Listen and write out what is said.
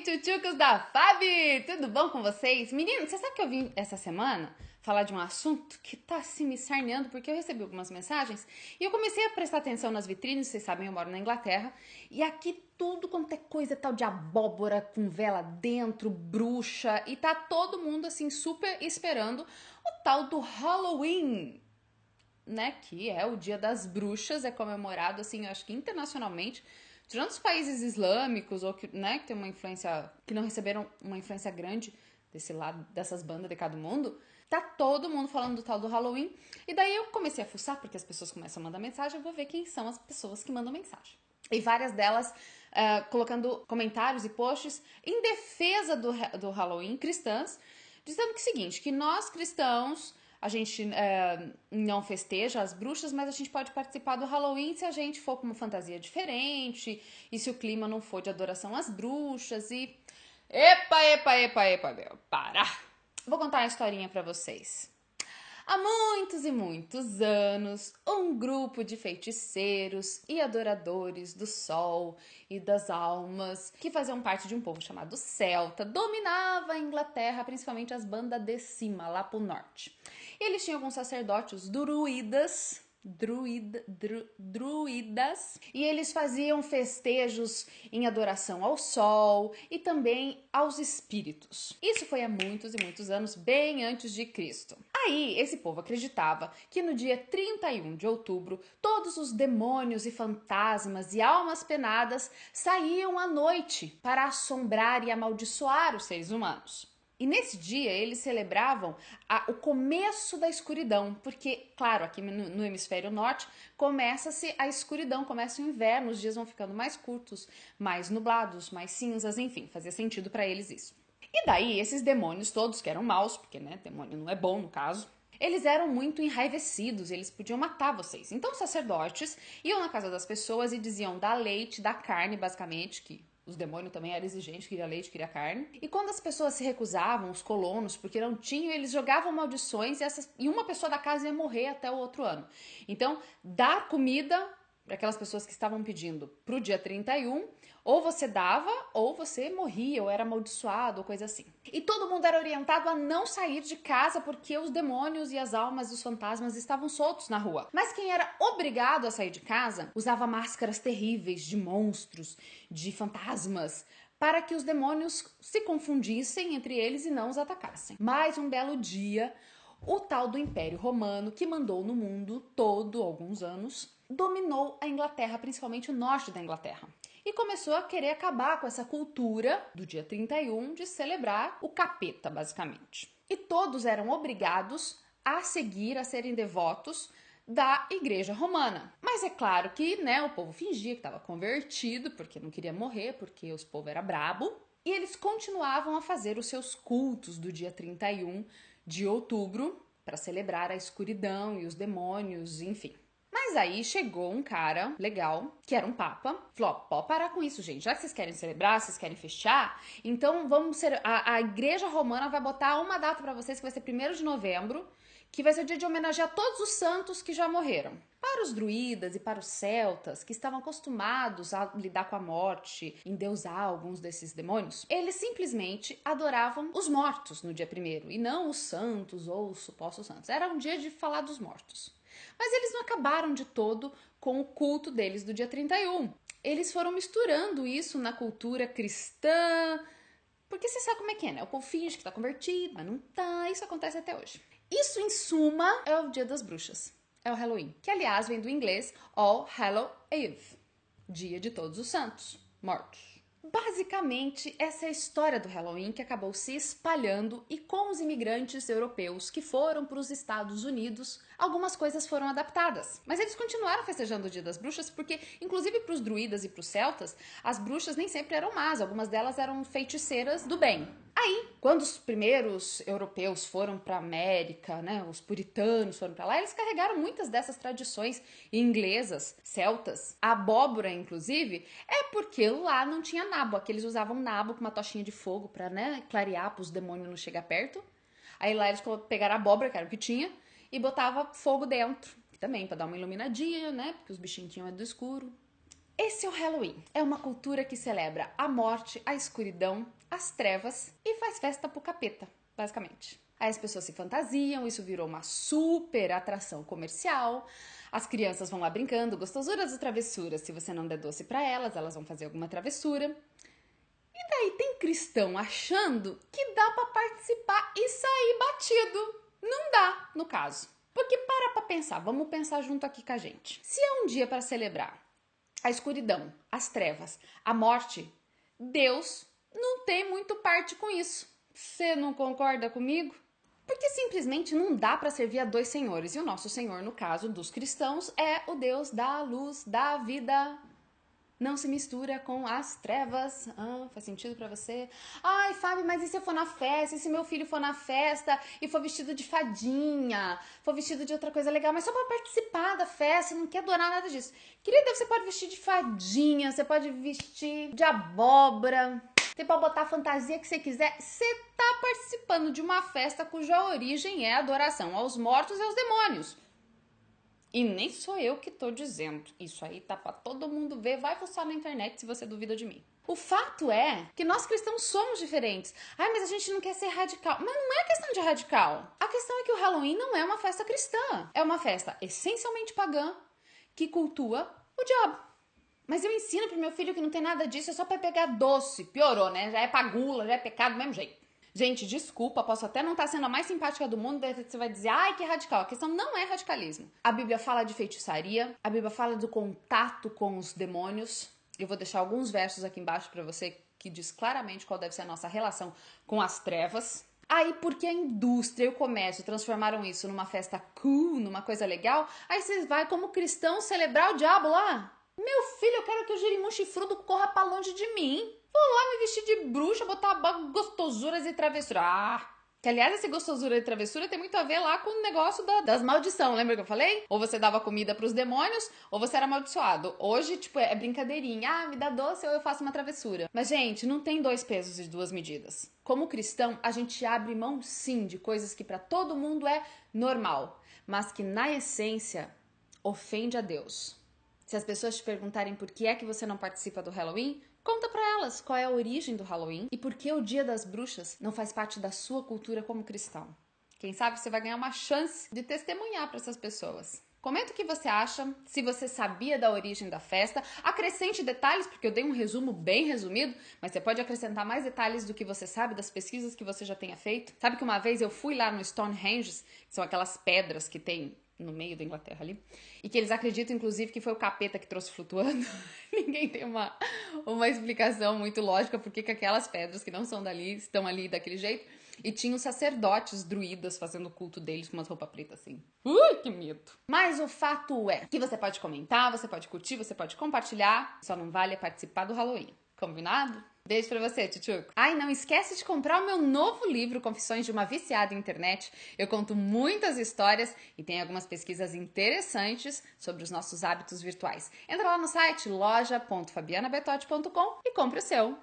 tchutchucos da Fabi! Tudo bom com vocês? Meninos, você sabe que eu vim essa semana falar de um assunto que tá assim me sarneando, porque eu recebi algumas mensagens e eu comecei a prestar atenção nas vitrines. Vocês sabem, eu moro na Inglaterra, e aqui tudo quanto é coisa tal de abóbora com vela dentro, bruxa, e tá todo mundo assim super esperando o tal do Halloween, né, que é o Dia das Bruxas, é comemorado assim, eu acho que internacionalmente. Tirando os países islâmicos ou que, né, que tem uma influência, que não receberam uma influência grande desse lado, dessas bandas de cada mundo, tá todo mundo falando do tal do Halloween. E daí eu comecei a fuçar, porque as pessoas começam a mandar mensagem, eu vou ver quem são as pessoas que mandam mensagem. E várias delas colocando comentários e posts em defesa do Halloween, cristãs, dizendo que é o seguinte, que nós cristãos, a gente não festeja as bruxas, mas a gente pode participar do Halloween se a gente for com uma fantasia diferente e se o clima não for de adoração às bruxas e... Epa, meu, para! Vou contar uma historinha pra vocês. Há muitos e muitos anos, um grupo de feiticeiros e adoradores do sol e das almas, que faziam parte de um povo chamado Celta, dominava a Inglaterra, principalmente as bandas de cima, lá pro norte. Eles tinham alguns sacerdotes druidas, e eles faziam festejos em adoração ao sol e também aos espíritos. Isso foi há muitos e muitos anos, bem antes de Cristo. Aí, esse povo acreditava que no dia 31 de outubro, todos os demônios e fantasmas e almas penadas saíam à noite para assombrar e amaldiçoar os seres humanos. E nesse dia eles celebravam o começo da escuridão, porque, claro, aqui no hemisfério norte começa-se a escuridão, começa o inverno, os dias vão ficando mais curtos, mais nublados, mais cinzas, enfim, fazia sentido para eles isso. E daí esses demônios todos, que eram maus, porque né, demônio não é bom no caso, eles eram muito enraivecidos, eles podiam matar vocês. Então os sacerdotes iam na casa das pessoas e diziam dá leite, dá carne, basicamente, que os demônios também eram exigentes, queria leite, queria carne. E quando as pessoas se recusavam, os colonos, porque não tinham, eles jogavam maldições e uma pessoa da casa ia morrer até o outro ano. Então, dar comida para aquelas pessoas que estavam pedindo pro dia 31, ou você dava, ou você morria, ou era amaldiçoado, ou coisa assim. E todo mundo era orientado a não sair de casa porque os demônios e as almas e os fantasmas estavam soltos na rua. Mas quem era obrigado a sair de casa usava máscaras terríveis de monstros, de fantasmas, para que os demônios se confundissem entre eles e não os atacassem. Mais um belo dia, o tal do Império Romano, que mandou no mundo todo alguns anos, dominou a Inglaterra, principalmente o norte da Inglaterra. E começou a querer acabar com essa cultura do dia 31 de celebrar o capeta, basicamente. E todos eram obrigados a seguir, a serem devotos da Igreja Romana. Mas é claro que, né, o povo fingia que estava convertido, porque não queria morrer, porque os povos era brabo. E eles continuavam a fazer os seus cultos do dia 31 de outubro para celebrar a escuridão e os demônios, enfim. Mas aí chegou um cara legal, que era um papa, falou, pode parar com isso, gente. Já que vocês querem celebrar, vocês querem fechar, então vamos ser... A Igreja Romana vai botar uma data para vocês, que vai ser 1º de novembro, que vai ser o dia de homenagear todos os santos que já morreram. Para os druidas e para os celtas, que estavam acostumados a lidar com a morte, endeusar alguns desses demônios, eles simplesmente adoravam os mortos no dia 1º, e não os santos ou os supostos santos. Era um dia de falar dos mortos. Mas eles não acabaram de todo com o culto deles do dia 31. Eles foram misturando isso na cultura cristã, porque você sabe como é que é, né? O povo finge que tá convertido, mas não tá. Isso acontece até hoje. Isso, em suma, é o Dia das Bruxas. É o Halloween, que aliás vem do inglês All Hallow Eve, Dia de Todos os Santos, mortos. Basicamente, essa é a história do Halloween que acabou se espalhando, e com os imigrantes europeus que foram para os Estados Unidos, algumas coisas foram adaptadas. Mas eles continuaram festejando o Dia das Bruxas porque, inclusive para os druidas e para os celtas, as bruxas nem sempre eram más, algumas delas eram feiticeiras do bem. Aí, quando os primeiros europeus foram para a América, né, os puritanos foram para lá, eles carregaram muitas dessas tradições inglesas, celtas. A abóbora, inclusive, é porque lá não tinha nabo. Aqui eles usavam nabo com uma tochinha de fogo para, né, clarear, para os demônios não chegar perto. Aí lá eles pegaram a abóbora, que era o que tinha, e botava fogo dentro, também para dar uma iluminadinha, né, porque os bichinhos tinham medo do escuro. esse é o Halloween. É uma cultura que celebra a morte, a escuridão, as trevas e faz festa pro capeta, basicamente. Aí as pessoas se fantasiam, isso virou uma super atração comercial. As crianças vão lá brincando, gostosuras ou travessuras. Se você não der doce pra elas, elas vão fazer alguma travessura. E daí tem cristão achando que dá pra participar e sair batido. Não dá, no caso. Porque pra pensar, vamos pensar junto aqui com a gente. Se é um dia para celebrar a escuridão, as trevas, a morte, Deus não tem muito parte com isso. Você não concorda comigo? Porque simplesmente não dá para servir a dois senhores. E o nosso Senhor, no caso dos cristãos, é o Deus da luz, da vida. Não se mistura com as trevas. Faz sentido pra você? Ai, Fábio, mas e se eu for na festa? E se meu filho for na festa e for vestido de fadinha? For vestido de outra coisa legal, mas só pra participar da festa, não quer adorar nada disso. Querida, você pode vestir de fadinha, você pode vestir de abóbora, você pode botar a fantasia que você quiser. Você tá participando de uma festa cuja origem é adoração aos mortos e aos demônios. E nem sou eu que tô dizendo. Isso aí tá pra todo mundo ver. Vai fuçar na internet se você duvida de mim. O fato é que nós cristãos somos diferentes. Ai, mas a gente não quer ser radical. Mas não é questão de radical. A questão é que o Halloween não é uma festa cristã. É uma festa essencialmente pagã que cultua o diabo. Mas eu ensino pro meu filho que não tem nada disso, é só pra pegar doce. Piorou, né? Já é pra gula, já é pecado do mesmo jeito. Gente, desculpa, posso até não estar sendo a mais simpática do mundo, daí você vai dizer, ai, que radical. A questão não é radicalismo. A Bíblia fala de feitiçaria, a Bíblia fala do contato com os demônios. Eu vou deixar alguns versos aqui embaixo pra você que diz claramente qual deve ser a nossa relação com as trevas. Aí, porque a indústria e o comércio transformaram isso numa festa cool, numa coisa legal, aí você vai como cristão celebrar o diabo lá? Meu filho, eu quero que o girimum chifrudo corra pra longe de mim. Vou lá me vestir de bruxa, botar gostosuras e travessura. Que aliás, essa gostosura e travessura tem muito a ver lá com o negócio das maldição. Lembra que eu falei? Ou você dava comida pros demônios, ou você era amaldiçoado. Hoje, tipo, é brincadeirinha. Me dá doce ou eu faço uma travessura. Mas, gente, não tem dois pesos e duas medidas. Como cristão, a gente abre mão, sim, de coisas que pra todo mundo é normal. Mas que, na essência, ofende a Deus. Se as pessoas te perguntarem por que é que você não participa do Halloween, conta pra elas qual é a origem do Halloween e por que o Dia das Bruxas não faz parte da sua cultura como cristão. Quem sabe você vai ganhar uma chance de testemunhar para essas pessoas. Comenta o que você acha, se você sabia da origem da festa, acrescente detalhes, porque eu dei um resumo bem resumido, mas você pode acrescentar mais detalhes do que você sabe, das pesquisas que você já tenha feito. Sabe que uma vez eu fui lá no Stonehenge, que são aquelas pedras que tem no meio da Inglaterra ali, e que eles acreditam, inclusive, que foi o capeta que trouxe flutuando. Ninguém tem uma explicação muito lógica por que aquelas pedras que não são dali estão ali daquele jeito. E tinha os sacerdotes druidas fazendo o culto deles com umas roupas pretas assim. Que medo! Mas o fato é que você pode comentar, você pode curtir, você pode compartilhar, só não vale participar do Halloween. Combinado? Beijo pra você, tchutchuco. Ai, não esquece de comprar o meu novo livro, Confissões de uma Viciada em Internet. Eu conto muitas histórias e tem algumas pesquisas interessantes sobre os nossos hábitos virtuais. Entra lá no site loja.fabianabetotti.com e compre o seu.